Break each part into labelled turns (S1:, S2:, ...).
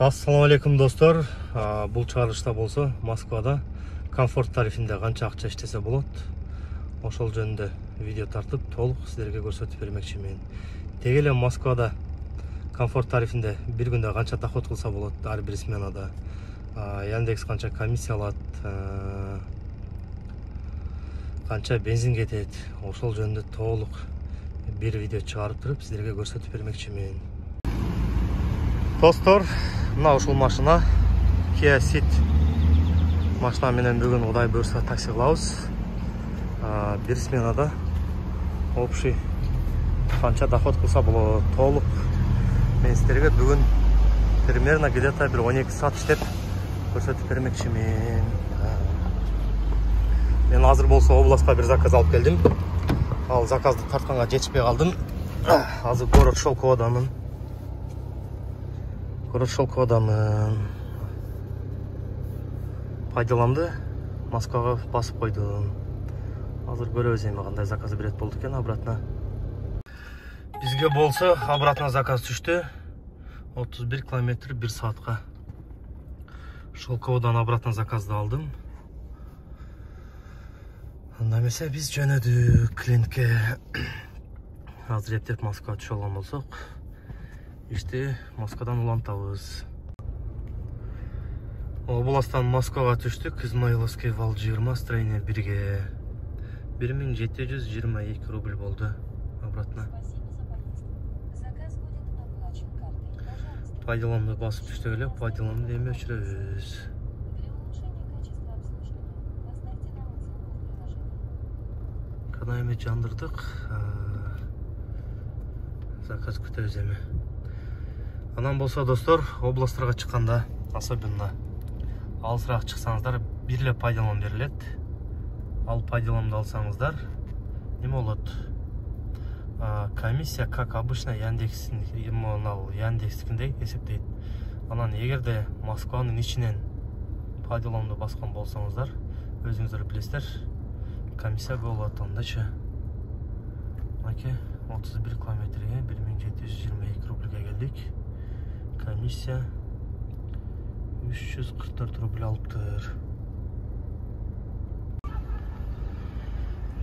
S1: Ассаламу алейкум достор. Бұл чыгарылышта болса Москвада комфорт тарифінде қанша ақша иштесе болот, ошол жөнүндө видео тартып толук сиздерге көрсөтүп бермекчимин. Теги эле Москвада комфорт тарифінде бир күндө канча доход кылса болот ар бир сменада, Яндекс канча комиссия алат, канча бензин кетет, ошол жөнүндө толук бир видео чыгарып туруп сиздерге көрсөтүп бермекчимин. Достор, мына ушул машина Kia Ceed машина менен бүгүн Кудай буйрса такси кылабыз. Бир сменада общий канча доход кылса болот толук мен сиздерге бүгүн примерно где-то бир 12 саат иштеп көрсөтүп бермекчимин. Мен азыр болсо областка бир заказ алып келдим. Ал заказды тартканга жетишпей калдым. Азыр город Шелководамын. Пайдаламды Москвага басып койдум. Азыр көрөбүз эми кандай заказ берет болду экен обратно. Бизге болсо обратно заказ түштү. 31 километр 1 саатка. Шелководан обратно заказды алдым. Анда эмесе биз жөнөдүк клиентке. Азыр эптеп Москвага түшө алган болсок, ишти Москвадан улантабыз. Областан Москвага түштүк. Измайловский вал 20 строение 1-ге 1722 рубль болду обратно. Пайдаламды басып түштүк эле, пайдаламды эми өчүрөбүз. Кана эми жандырдык. Заказ күтөбүз эми. Анан болсо достор, областтарга чыкканда, особенно алысыраак чыксаңыздар, бир эле пайдалам берилет. Ал пайдаламды алсаңыздар, эме болот? Комиссия, как обычно, Яндекстикиндей эсептейт. Анан эгерде Москванын ичинен пайдаламды баскан болсаңыздар, өзүңүздөр билесиздер, комиссия болот. Андачы маке 31 километрге 1722 рубльге келдик. Комиссия 344 рубль алыптыр.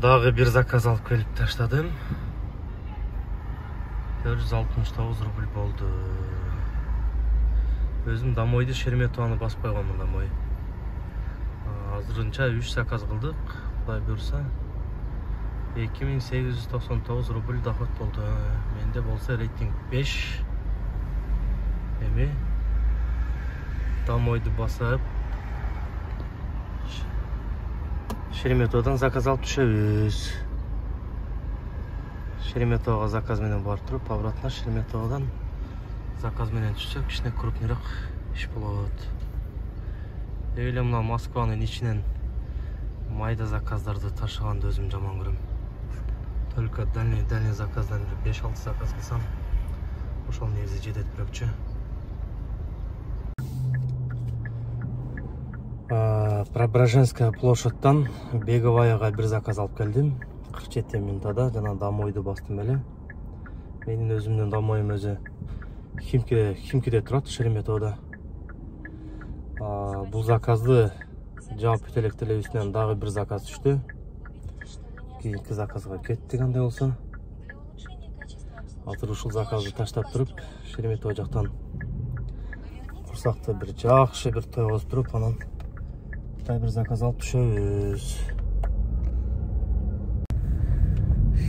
S1: Дагы бир заказ алып келип таштадым. 469 рубль болду. Өзүм домойду Шереметованы басып койгонмун домой. Азырынча 3 заказ кылдык. Кудай буйрса 2899 рубль доход болду. Менде болсо рейтинг 5. Эми домойду басып Шереметовдон заказ алып түшөбүз. Шереметовго заказ менен барып туруп, обратно Шереметовдон заказ менен түшсөк, кичине крупныйраак иш болот. Эле мына Москванын ичинен майда заказдарды ташыганды өзүм жаман көрөм. Только дальний заказдан 5-6 заказ кылсам, ошол негизи жетет бирөкчү. Преображенская площадьтан Беговаяга бир заказ алып келдим. 47 минутада жана домойду бастым эле. Менин өзүмдүн домоюм өзү Химкиде турат, Шереметовдо. Бул заказды жаап бүт элек телебизинен дагы бир заказ түштү. Кийинки заказга кеттик андай болсо. Азыр ушул заказды таштап туруп, Шереметово жактан курсакты бир жакшы бир тойгозуп туруп, анан бир заказ алып түшөбүз.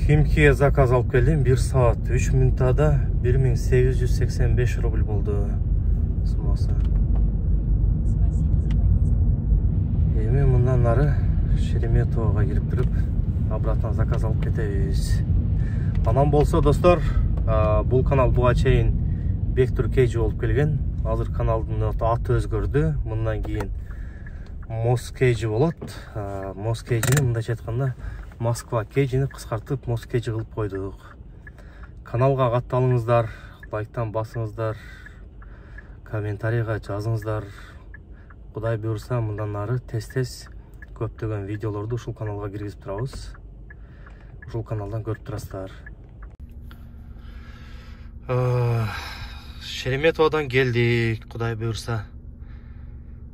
S1: Химкиге заказ алып келдим. 1 саат 3 минутада 1885 рубль болду суммасы. Эми мындан ары Шереметового кирип туруп, обратно заказ алып кетебиз. Анан болсо достор, бул канал буга чейин Бектур Кейджи болуп келген. Азыр каналдын аты өзгөрдү. Мындан кийин Мост Кейджи болот. Мост Кейджини мындайча айтканда Москва Кейджини кыскартып Мост Кейджи кылып койдук. Каналга катталыңыздар, лайктан басыңыздар, комментарийга жазыңыздар. Кудай буйрса мындан ары тез көптөгөн видеолорду ушул каналга киргизип турабыз. Ушул каналдан көрүп турасыздар. Шереметовадан келдик, Кудай буйрса.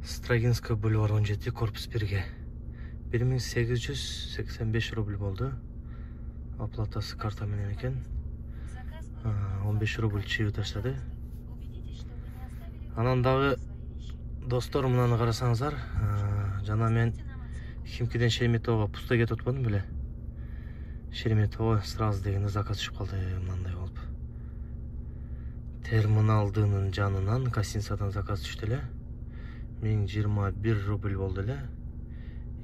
S1: Строгинский бульвар 17, корпус 1-ге. 1885 рубль болду. Оплатасы карта менен экен. 15 рубль чыгып таштады. Анан дагы достор, мынаны карасаңыздар, жана мен Химкиден Шереметовага пустой кетип атпадым беле. Шереметова сразу дегенде заказ түшүп калды, мындай болуп. Терминалдын жанынан гостиницадан заказ түштү эле. 1021 рубль болду эле.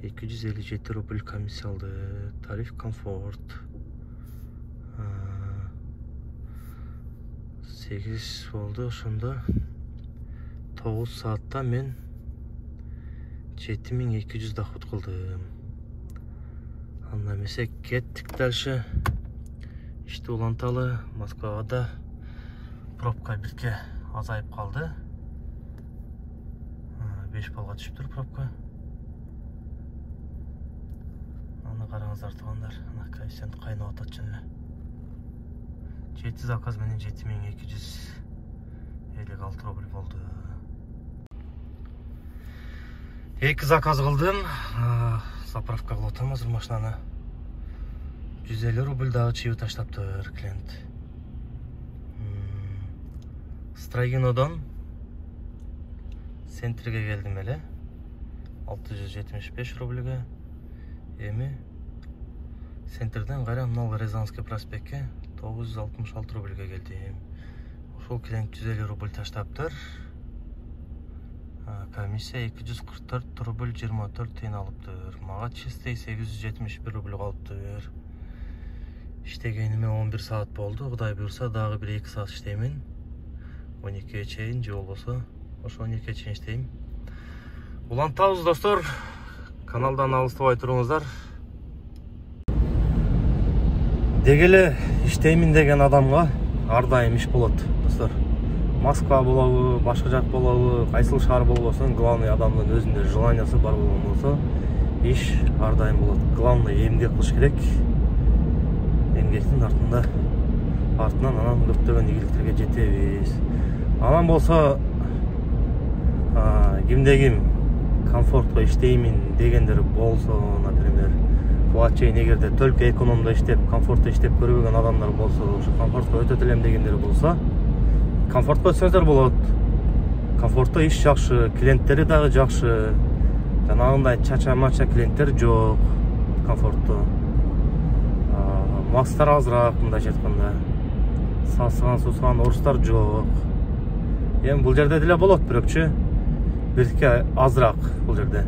S1: 257 рубль комиссия алды. Тариф комфорт. 8 болду, ошондо 9 саатта мен 7200 доход кылдым. Анда эмесе кеттик дальше. Ишти уланталы, Москвага да пробка бирке азайып калды. 5 балга түшүптүр пробка. Аны караңыздар тугандар, ана коэффициент кайнап атат жөн эле. 7 заказ менен 7256 рубль болду. 2 заказ кылдым. Заправка кылып атам азыр машинаны. 150 рубль дагы чыгып таштаптыр клиент. Строгинодан центрге келдим эле. 675 рубльге. Эми центрден кайра мына Рязанский проспектке 966 рубльге келдим. Ошол клиент 150 рубль таштаптыр. Комиссия 244 рубль 24 тиын алыптыр. Мага чистый 871 рубль калыптыр. Иштегениме 11 саат болду. Кудай буйрса дагы 1-2 саат иштеймин. 12-ге чейин же болбосо ошо 12-ге чейин иштейм. Улантабыз достор. Каналдан алыстабай туруңуздар. Дегеле иштеймин деген адамга ар дайым иш болот, достор. Москва болобу, башка жак болобу, кайсыл шаар болбосун, главный адамдын өзүндө желаниясы бар болгон болсо, иш ар дайым болот. Главный эмгек кылыш керек. Эмгектин артынан анан көптөгөн ийгиликтерге жетебиз. Анан болсо кимде ким комфортко иштеймин дегендер болсо, например, буга чейин эгерде только экономдо иштеп, комфортто иштеп көрбөгөн адамдар болсо, ошо комфортко өтөт элем дегендер болсо, комфортко өтсөңүздөр болот. Комфортто иш жакшы, клиенттери дагы жакшы. Жанагындай чача-мача клиенттер жок комфортто. Мастар азыраак, мындайча айтканда. Сасыган орустар жок. Эми бул жерде деле болот, бирокчу бирке азыраак бул жерде.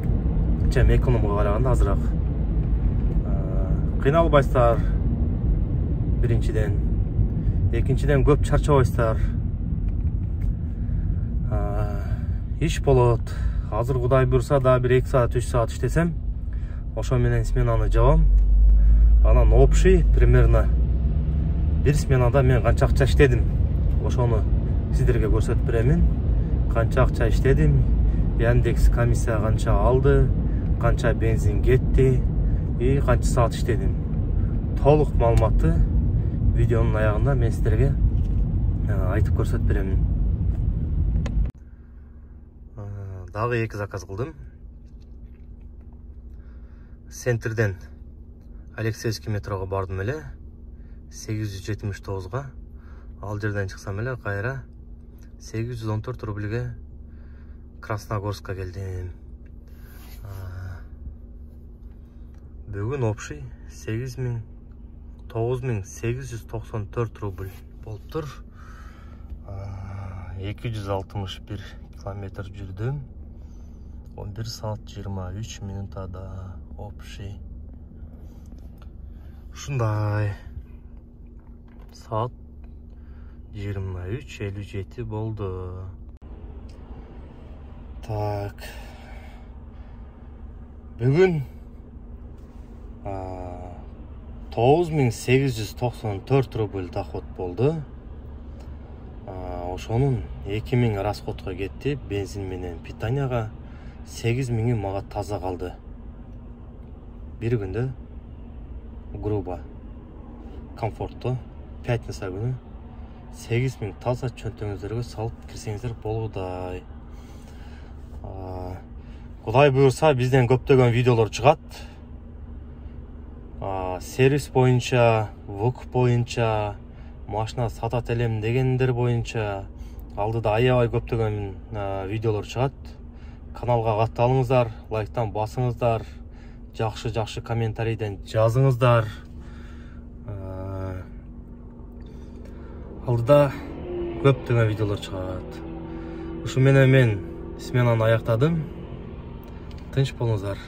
S1: Чем экономго караганда азыраак. Кыйналбайсыздар биринчиден. Экинчиден көп чарчабайсыздар. Иш болот. Азыр Кудай буйрса да 1-2 саат, 3 саат иштесем, ошо менен сменаны жабам. Анан общий примерно бир сменада мен канча акча иштедим, ошону сиздерге көрсөтүп беремин. Канча акча иштедим, Яндекс комиссия канча алды, канча бензин кетти, и канча саат иштедим. Толук маалыматты видеонун аягында мен сиздерге айтып көрсөтүп беремин. Дагы 2 заказ кылдым. Центрден Алексеевский метрого бардым эле. 879-га. Ал жерден чыксам эле кайра 814 рубльге Красногорска келдим. Бүгүн общий 9894 рубль болуптур. 261 километр жүрдүм. 11 саат 23 минутада общий. Ушундай. Саат 23:57 болду. Так. Бүгүн 9894 рубль доход болду. Ошонун 2000 расходко кетти, бензин менен питанияга. 8000 мага таза калды. Бир күндө грубо, комфортто, пятница күнү 8000 таза чөнтөңүздөргө салып кирсеңиздер болгудай. Кудай буюрса бизден көптөгөн видеолор чыгат. Сервис боюнча, ВУК боюнча, машина сатат элем дегендер боюнча алдыда аябай көптөгөн видеолор чыгат. Каналга катталыңыздар, лайктан басыңыздар, жакшы комментарийден жазыңыздар. Алдыда көптөгөн видеолор чыгат. Ушу менен мен сменаны аяктадым. Тынч болуңуздар.